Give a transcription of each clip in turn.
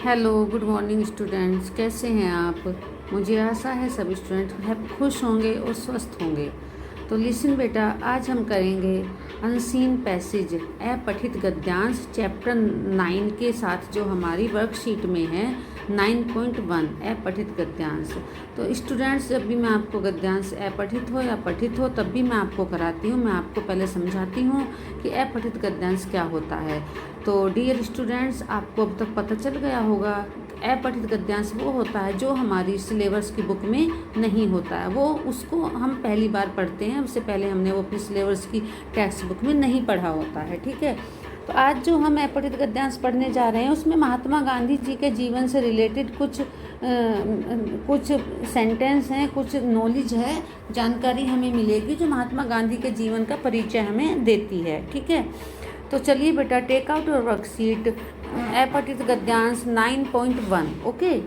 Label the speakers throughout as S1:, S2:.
S1: Hello, good morning students. कैसे हैं आप? मुझे आशा है सभी स्टूडेंट खुश होंगे और स्वस्थ होंगे। तो लिसन बेटा, आज हम करेंगे अनसीन पैसेज अपठित गद्यांश चैप्टर 9 के साथ जो हमारी वर्कशीट में है 9.1 अपठित गद्यांश। तो स्टूडेंट्स, जब भी मैं आपको गद्यांश अपठित हो या पठित हो तब भी मैं आपको कराती हूँ। मैं आपको पहले समझाती हूँ कि अपठित गद्यांश क्या होता है। तो डियर स्टूडेंट्स, आपको अब तक पता चल गया होगा अपठित गद्यांश वो होता है जो हमारी सिलेबस की बुक में नहीं होता है। वो उसको हम पहली बार पढ़ते हैं, उससे पहले हमने वो अपनी सिलेबस की टेक्स्ट बुक में नहीं पढ़ा होता है। ठीक है, तो आज जो हम अपठित गद्यांश पढ़ने जा रहे हैं उसमें महात्मा गांधी जी के जीवन से रिलेटेड कुछ सेंटेंस हैं, कुछ नॉलेज है, जानकारी हमें मिलेगी जो महात्मा गांधी के जीवन का परिचय हमें देती है। ठीक है, तो चलिए बेटा, टेक आउट योर वर्कशीट अपठित गद्यांश 9.1। ओके,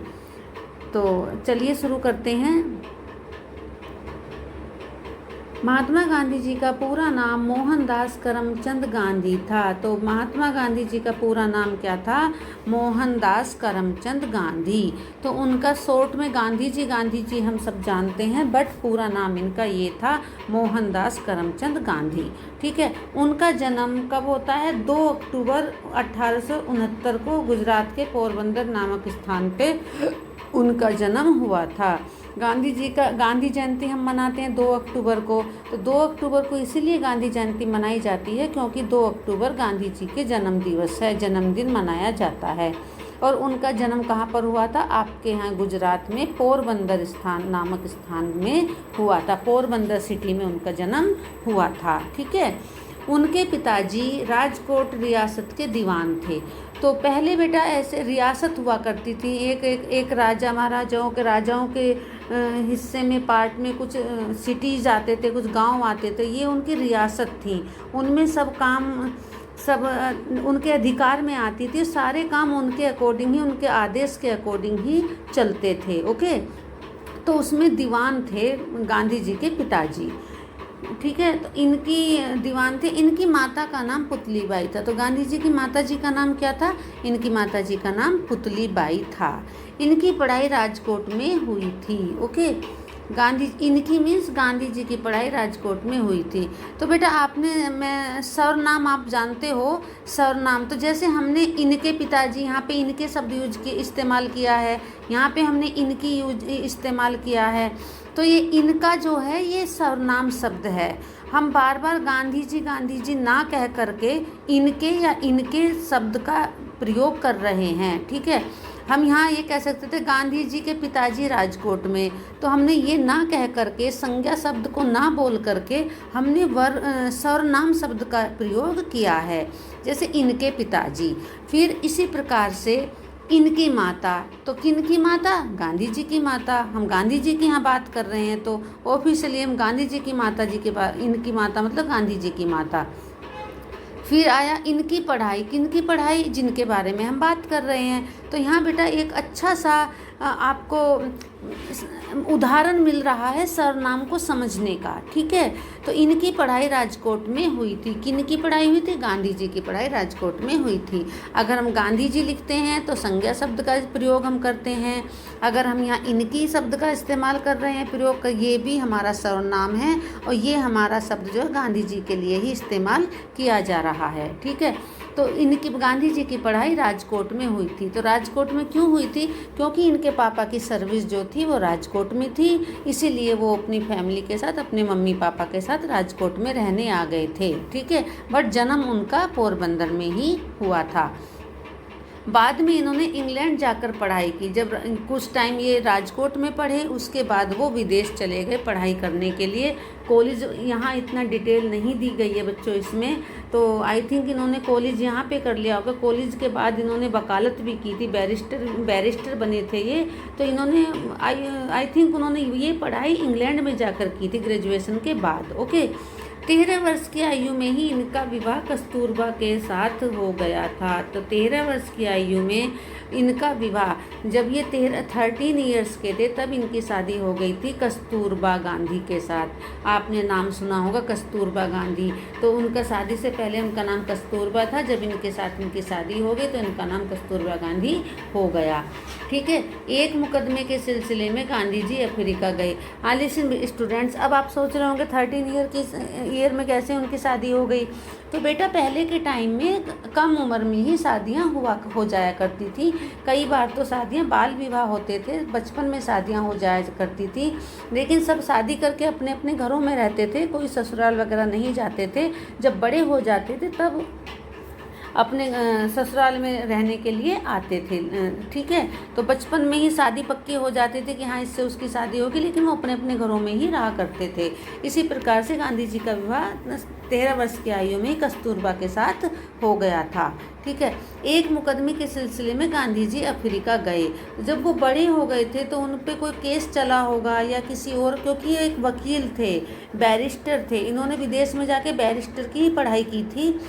S1: तो चलिए शुरू करते हैं। महात्मा गांधी जी का पूरा नाम मोहनदास करमचंद गांधी था। तो महात्मा गांधी जी का पूरा नाम क्या था? मोहनदास करमचंद गांधी। तो उनका शॉर्ट में गांधी जी हम सब जानते हैं, बट पूरा नाम इनका ये था, मोहनदास करमचंद गांधी। ठीक है, उनका जन्म कब होता है? 2 अक्टूबर 1869 को गुजरात के पोरबंदर नामक स्थान पे उनका जन्म हुआ था। गांधी जयंती हम मनाते हैं 2 अक्टूबर को। तो 2 अक्टूबर को इसीलिए गांधी जयंती मनाई जाती है क्योंकि 2 अक्टूबर गांधी जी के जन्म दिवस है, जन्मदिन मनाया जाता है। और उनका जन्म कहाँ पर हुआ था? आपके यहाँ गुजरात में पोरबंदर नामक स्थान में हुआ था। पोरबंदर सिटी में उनका जन्म हुआ था। ठीक है, उनके पिताजी राजकोट रियासत के दीवान थे। तो पहले बेटा ऐसे रियासत हुआ करती थी, एक राजा राजाओं के हिस्से में, पार्ट में कुछ सिटीज़ आते थे, कुछ गांव आते थे, ये उनकी रियासत थी। उनमें सब उनके अधिकार में आती थी। सारे काम उनके अकॉर्डिंग ही, उनके आदेश के अकॉर्डिंग ही चलते थे। ओके, तो उसमें दीवान थे गांधी जी के पिताजी। ठीक है, तो इनकी दीवान थे। इनकी माता का नाम पुतली बाई था। तो गांधी जी की माता जी का नाम क्या था? इनकी माता जी का नाम पुतली बाई था। इनकी पढ़ाई राजकोट में हुई थी। ओके, गांधी जी की पढ़ाई राजकोट में हुई थी। तो बेटा मैं सरनाम आप जानते हो, सरनाम। तो जैसे हमने इनके पिताजी, यहाँ पे इनके शब्द इस्तेमाल किया है, यहाँ पे हमने इनकी इस्तेमाल किया है। तो ये इनका जो है ये सर्वनाम शब्द है। हम बार बार गांधी जी ना कह करके इनके या इनके शब्द का प्रयोग कर रहे हैं। ठीक है, हम यहाँ ये कह सकते थे गांधी जी के पिताजी राजकोट में, तो हमने ये ना कह करके, संज्ञा शब्द को ना बोल करके हमने सर्वनाम शब्द का प्रयोग किया है, जैसे इनके पिताजी। फिर इसी प्रकार से इनकी माता। तो किनकी माता? गांधी जी की माता। हम गांधी जी की यहाँ बात कर रहे हैं तो ऑफिशियली हम गांधी जी की माता जी के पास, इनकी माता मतलब गांधी जी की माता। फिर आया इनकी पढ़ाई। किनकी पढ़ाई? जिनके बारे में हम बात कर रहे हैं। तो यहाँ बेटा एक अच्छा सा आपको उदाहरण मिल रहा है सर्वनाम को समझने का। ठीक है, तो इनकी पढ़ाई राजकोट में हुई थी। किनकी पढ़ाई हुई थी? गांधी जी की पढ़ाई राजकोट में हुई थी। अगर हम गांधी जी लिखते हैं तो संज्ञा शब्द का प्रयोग हम करते हैं। अगर हम यहाँ इनकी शब्द का इस्तेमाल कर रहे हैं प्रयोग का, ये भी हमारा सर्वनाम है और ये हमारा शब्द जो है गांधी जी के लिए ही इस्तेमाल किया जा रहा है। ठीक है, तो इनकी गांधी जी की पढ़ाई राजकोट में हुई थी। तो राजकोट में क्यों हुई थी? क्योंकि इनके पापा की सर्विस जो थी वो राजकोट में थी, इसीलिए वो अपनी फैमिली के साथ, अपने मम्मी पापा के साथ राजकोट में रहने आ गए थे। ठीक है, बट जन्म उनका पोरबंदर में ही हुआ था। बाद में इन्होंने इंग्लैंड जाकर पढ़ाई की। जब कुछ टाइम ये राजकोट में पढ़े, उसके बाद वो विदेश चले गए पढ़ाई करने के लिए। कॉलेज यहाँ इतना डिटेल नहीं दी गई है बच्चों इसमें, तो आई थिंक इन्होंने कॉलेज यहाँ पे कर लिया होगा। कॉलेज के बाद इन्होंने वकालत भी की थी, बैरिस्टर बने थे ये। तो इन्होंने आई थिंक उन्होंने ये पढ़ाई इंग्लैंड में जाकर की थी ग्रेजुएशन के बाद। ओके, 13 वर्ष की आयु में ही इनका विवाह कस्तूरबा के साथ हो गया था। तो 13 वर्ष की आयु में इनका विवाह जब ये 13 ईयर्स के थे तब इनकी शादी हो गई थी कस्तूरबा गांधी के साथ। आपने नाम सुना होगा कस्तूरबा गांधी। तो उनका शादी से पहले उनका नाम कस्तूरबा था, जब इनके साथ इनकी शादी हो गई तो इनका नाम कस्तूरबा गांधी हो गया। ठीक है। एक मुकदमे के सिलसिले में गांधी जी अफ्रीका गए। लिसन स्टूडेंट्स, अब आप सोच रहे होंगे 13 ईयर में कैसे उनकी शादी हो गई। तो बेटा पहले के टाइम में कम उम्र में ही शादियां हो जाया करती थी। कई बार तो शादियां बाल विवाह होते थे, बचपन में शादियां हो जाया करती थी, लेकिन सब शादी करके अपने अपने घरों में रहते थे, कोई ससुराल वगैरह नहीं जाते थे। जब बड़े हो जाते थे तब अपने ससुराल में रहने के लिए आते थे। ठीक है। तो बचपन में ही शादी पक्की हो जाती थी कि हाँ इससे उसकी शादी होगी, लेकिन वो अपने अपने घरों में ही रहा करते थे। इसी प्रकार से गांधी जी का विवाह 13 वर्ष की आयु में कस्तूरबा के साथ हो गया था। ठीक है। एक मुकदमे के सिलसिले में गांधी जी अफ्रीका गए। जब वो बड़े हो गए थे तो उन पे कोई केस चला होगा या किसी और, क्योंकि ये एक वकील थे, बैरिस्टर थे, इन्होंने विदेश में जाके बैरिस्टर की ही पढ़ाई की थी,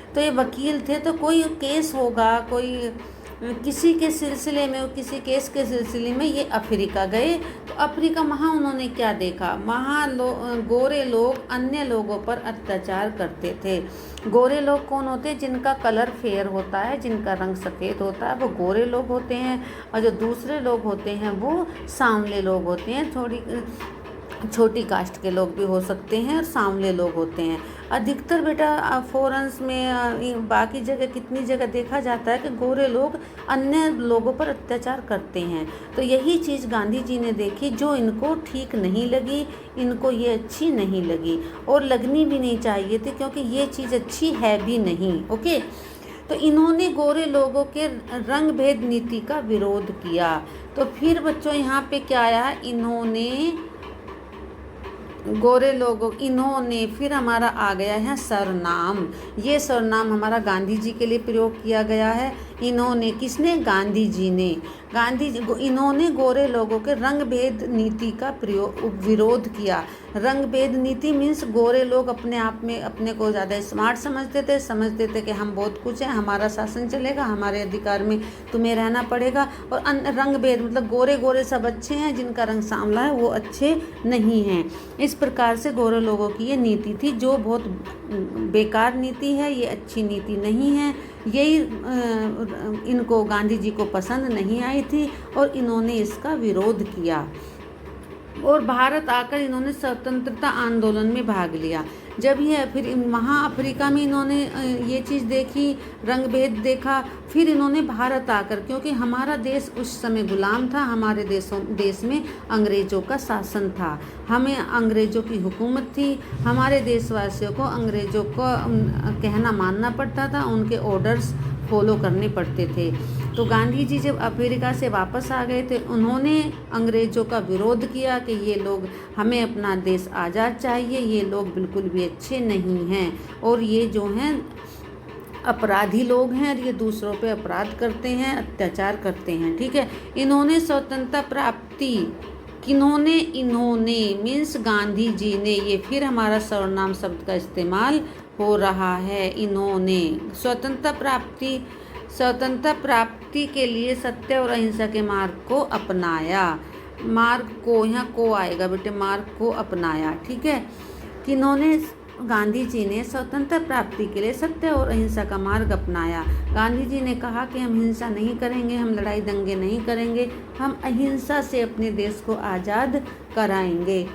S1: तो ये वकील थे। तो कोई केस होगा, कोई किसी के सिलसिले में, किसी केस के सिलसिले में ये अफ्रीका गए। तो अफ्रीका वहाँ उन्होंने क्या देखा, वहाँ गोरे लोग अन्य लोगों पर अत्याचार करते थे। गोरे लोग कौन होते हैं? जिनका कलर फेयर होता है, जिनका रंग सफ़ेद होता है, वो गोरे लोग होते हैं। और जो दूसरे लोग होते हैं वो सांवले लोग होते हैं। छोटी कास्ट के लोग भी हो सकते हैं और सांवले लोग होते हैं। अधिकतर बेटा फॉरेन्स में, बाकी जगह कितनी जगह देखा जाता है कि गोरे लोग अन्य लोगों पर अत्याचार करते हैं। तो यही चीज़ गांधी जी ने देखी जो इनको ठीक नहीं लगी, इनको ये अच्छी नहीं लगी और लगनी भी नहीं चाहिए थी, क्योंकि ये चीज़ अच्छी है भी नहीं। ओके। तो इन्होंने गोरे लोगों के रंग भेद नीति का विरोध किया। तो फिर बच्चों यहाँ पे क्या आया, इन्होंने फिर हमारा आ गया है सरनाम। ये सरनाम हमारा गांधी जी के लिए प्रयोग किया गया है। इन्होंने, किसने? गांधी जी ने। इन्होंने गोरे लोगों के रंग भेद नीति का विरोध किया। रंग भेद नीति मीन्स गोरे लोग अपने आप में अपने को ज़्यादा स्मार्ट समझते थे कि हम बहुत कुछ हैं, हमारा शासन चलेगा, हमारे अधिकार में तुम्हें रहना पड़ेगा। और रंग भेद मतलब गोरे सब अच्छे हैं, जिनका रंग सांवला है वो अच्छे नहीं हैं। इस प्रकार से गोरे लोगों की ये नीति थी, जो बहुत बेकार नीति है, ये अच्छी नीति नहीं है। यही इनको, गांधी जी को पसंद नहीं आई थी और इन्होंने इसका विरोध किया। और भारत आकर इन्होंने स्वतंत्रता आंदोलन में भाग लिया। जब ये फिर वहाँ अफ्रीका में इन्होंने ये चीज़ देखी, रंग भेद देखा, फिर इन्होंने भारत आकर, क्योंकि हमारा देश उस समय गुलाम था, हमारे देश में अंग्रेज़ों का शासन था, हमें अंग्रेज़ों की हुकूमत थी, हमारे देशवासियों को अंग्रेज़ों को कहना मानना पड़ता था, उनके ऑर्डर्स फॉलो करने पड़ते थे। तो गांधी जी जब अफ्रीका से वापस आ गए थे, उन्होंने अंग्रेज़ों का विरोध किया कि ये लोग, हमें अपना देश आज़ाद चाहिए, ये लोग बिल्कुल भी अच्छे नहीं हैं और ये जो हैं अपराधी लोग हैं और ये दूसरों पे अपराध करते हैं, अत्याचार करते हैं। ठीक है। इन्होंने स्वतंत्रता प्राप्ति, इन्होंने मीन्स गांधी जी ने, ये फिर हमारा सर्वनाम शब्द का इस्तेमाल हो रहा है। इन्होंने स्वतंत्रता प्राप्ति के लिए सत्य और अहिंसा के मार्ग को अपनाया। मार्ग को, यहाँ को आएगा बेटे, मार्ग को अपनाया। ठीक है। किन्होंने? गांधी जी ने स्वतंत्रता प्राप्ति के लिए सत्य और अहिंसा का मार्ग अपनाया। गांधी जी ने कहा कि हम हिंसा नहीं करेंगे, हम लड़ाई दंगे नहीं करेंगे, हम अहिंसा से अपने देश को आज़ाद कराएंगे,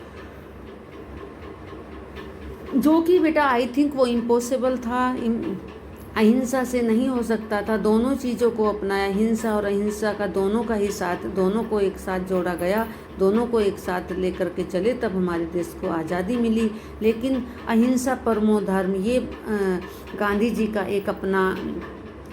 S1: जो कि बेटा आई थिंक वो इम्पॉसिबल था, अहिंसा से नहीं हो सकता था। दोनों चीज़ों को अपनाया, हिंसा और अहिंसा का दोनों का ही साथ, दोनों को एक साथ जोड़ा गया, दोनों को एक साथ लेकर के चले, तब हमारे देश को आज़ादी मिली। लेकिन अहिंसा परमो धर्म, ये गांधी जी का एक अपना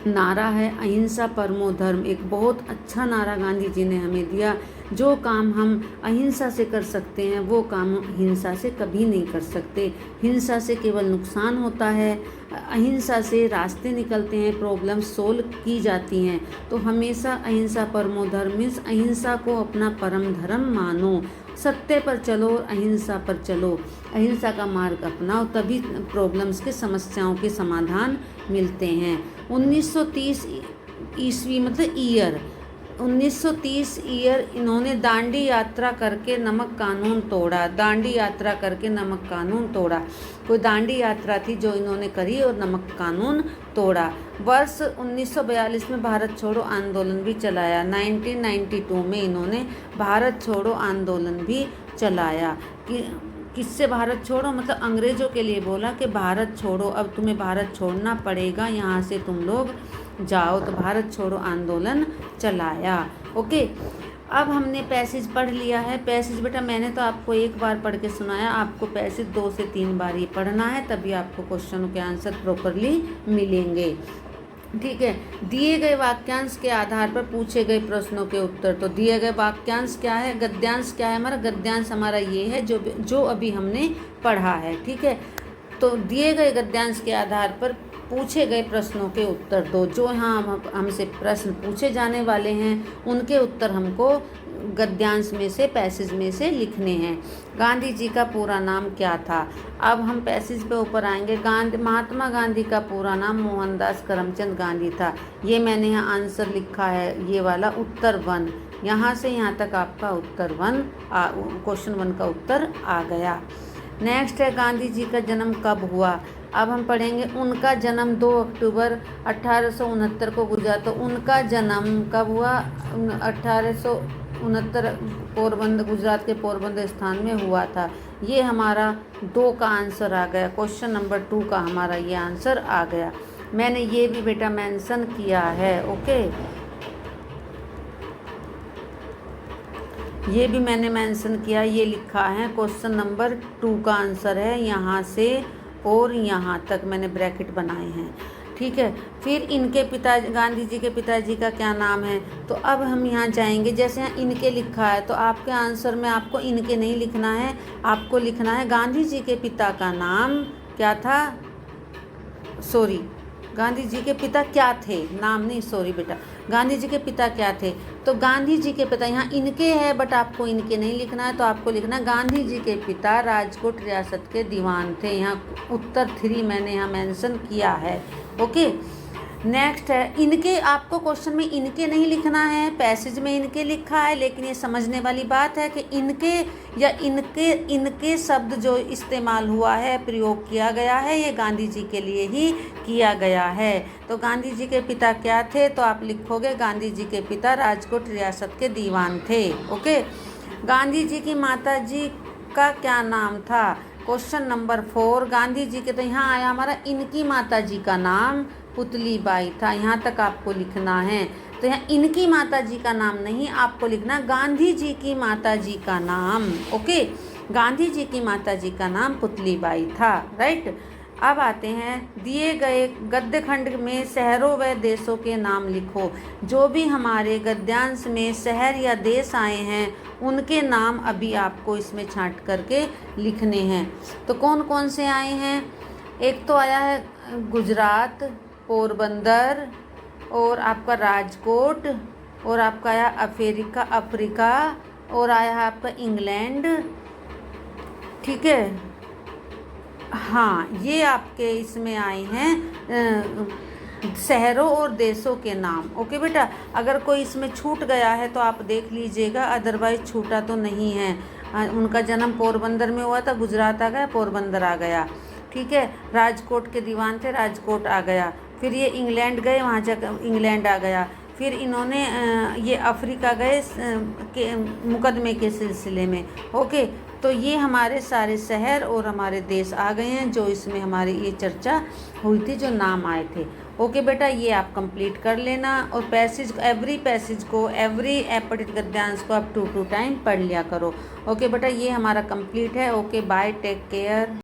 S1: नारा है, अहिंसा परमो धर्म। एक बहुत अच्छा नारा गांधी जी ने हमें दिया। जो काम हम अहिंसा से कर सकते हैं वो काम हिंसा से कभी नहीं कर सकते। हिंसा से केवल नुकसान होता है, अहिंसा से रास्ते निकलते हैं, प्रॉब्लम सोल्व की जाती हैं। तो हमेशा अहिंसा परमो धर्म मीन्स अहिंसा को अपना परम धर्म मानो, सत्य पर चलो, अहिंसा पर चलो, अहिंसा का मार्ग अपनाओ, तभी प्रॉब्लम्स के, समस्याओं के समाधान मिलते हैं। 1930 ईस्वी मतलब ईयर, 1930 ईयर इन्होंने दांडी यात्रा करके नमक कानून तोड़ा। दांडी यात्रा करके नमक कानून तोड़ा, कोई दांडी यात्रा थी जो इन्होंने करी और नमक कानून तोड़ा। वर्ष 1942 में भारत छोड़ो आंदोलन भी चलाया। 1992 में इन्होंने भारत छोड़ो आंदोलन भी चलाया। किससे भारत छोड़ो, मतलब अंग्रेज़ों के लिए बोला कि भारत छोड़ो, अब तुम्हें भारत छोड़ना पड़ेगा, यहाँ से तुम लोग जाओ, तो भारत छोड़ो आंदोलन चलाया। ओके, अब हमने पैसेज पढ़ लिया है। पैसेज बेटा मैंने तो आपको एक बार पढ़ के सुनाया, आपको पैसेज 2 से 3 बार ही पढ़ना है, तभी आपको क्वेश्चनों के आंसर प्रॉपरली मिलेंगे। ठीक है, दिए गए वाक्यांश के आधार पर पूछे गए प्रश्नों के उत्तर। तो दिए गए वाक्यांश क्या है, गद्यांश क्या है हमारा, गद्यांश हमारा ये है जो अभी हमने पढ़ा है। ठीक है, तो दिए गए गद्यांश के आधार पर पूछे गए प्रश्नों के उत्तर दो। जो यहाँ हमसे प्रश्न पूछे जाने वाले हैं उनके उत्तर हमको गद्यांश में से, पैसेज में से लिखने हैं। गांधी जी का पूरा नाम क्या था, अब हम पैसेज पे ऊपर आएंगे। महात्मा गांधी का पूरा नाम मोहनदास करमचंद गांधी था। ये मैंने यहाँ आंसर लिखा है, ये वाला उत्तर 1, यहाँ से यहाँ तक आपका उत्तर 1 क्वेश्चन 1 का उत्तर आ गया। नेक्स्ट है गांधी जी का जन्म कब हुआ। अब हम पढ़ेंगे उनका जन्म 2 अक्टूबर 1869 को गुजरा। तो उनका जन्म कब हुआ, 1869 पोरबंदर, गुजरात के पोरबंदर स्थान में हुआ था। ये हमारा 2 का आंसर आ गया, क्वेश्चन नंबर 2 का हमारा ये आंसर आ गया। मैंने ये भी बेटा मेंशन किया है। ओके, ये भी मैंने मेंशन किया, ये लिखा है क्वेश्चन नंबर 2 का आंसर है, यहाँ से और यहाँ तक मैंने ब्रैकेट बनाए हैं। ठीक है, फिर इनके पिता, गांधी जी के पिताजी का क्या नाम है। तो अब हम यहाँ जाएंगे, जैसे यहाँ इनके लिखा है तो आपके आंसर में आपको इनके नहीं लिखना है, आपको लिखना है गांधी जी के पिता का नाम क्या था, सॉरी गांधी जी के पिता क्या थे, नाम नहीं, सॉरी बेटा, गांधी जी के पिता क्या थे। तो गांधी जी के पिता, यहाँ इनके है बट आपको इनके नहीं लिखना है, तो आपको लिखना है गांधी जी के पिता राजकोट रियासत के दीवान थे। यहाँ उत्तर 3 मैंने यहाँ मेंशन किया है। ओके, नेक्स्ट है इनके, आपको क्वेश्चन में इनके नहीं लिखना है, पैसेज में इनके लिखा है, लेकिन ये समझने वाली बात है कि इनके या इनके शब्द जो इस्तेमाल हुआ है, प्रयोग किया गया है, ये गांधी जी के लिए ही किया गया है। तो गांधी जी के पिता क्या थे, तो आप लिखोगे गांधी जी के पिता राजकोट रियासत के दीवान थे। ओके, गांधी जी की माता जी का क्या नाम था, क्वेश्चन नंबर 4। गांधी जी के, तो यहाँ आया हमारा इनकी माता जी का नाम पुतली बाई था, यहाँ तक आपको लिखना है। तो यहाँ इनकी माता जी का नाम नहीं, आपको लिखना गांधी जी की माता जी का नाम। ओके, गांधी जी की माता जी का नाम पुतली बाई था। राइट, अब आते हैं दिए गए गद्य खंड में शहरों व देशों के नाम लिखो। जो भी हमारे गद्यांश में शहर या देश आए हैं उनके नाम अभी आपको इसमें छांट करके लिखने हैं। तो कौन कौन से आए हैं, एक तो आया है गुजरात, पोरबंदर, और आपका राजकोट, और आपका आया अफ्रीका, और आया है आपका इंग्लैंड। ठीक है, हाँ, ये आपके इसमें आए हैं शहरों और देशों के नाम। ओके बेटा, अगर कोई इसमें छूट गया है तो आप देख लीजिएगा, अदरवाइज छूटा तो नहीं है। उनका जन्म पोरबंदर में हुआ था, गुजरात आ गया, पोरबंदर आ गया। ठीक है, राजकोट के दीवान थे, राजकोट आ गया। फिर ये इंग्लैंड गए, वहाँ जाकर इंग्लैंड आ गया। फिर इन्होंने ये अफ्रीका गए के मुकदमे के सिलसिले में। ओके, तो ये हमारे सारे शहर और हमारे देश आ गए हैं जो इसमें हमारी ये चर्चा हुई थी, जो नाम आए थे। ओके बेटा, ये आप कंप्लीट कर लेना, और पैसेज, एवरी पैसेज को, एवरी एपटिक गद्यांश को आप 2 टाइम पढ़ लिया करो। ओके बेटा, ये हमारा कंप्लीट है। Okay, bye, take care.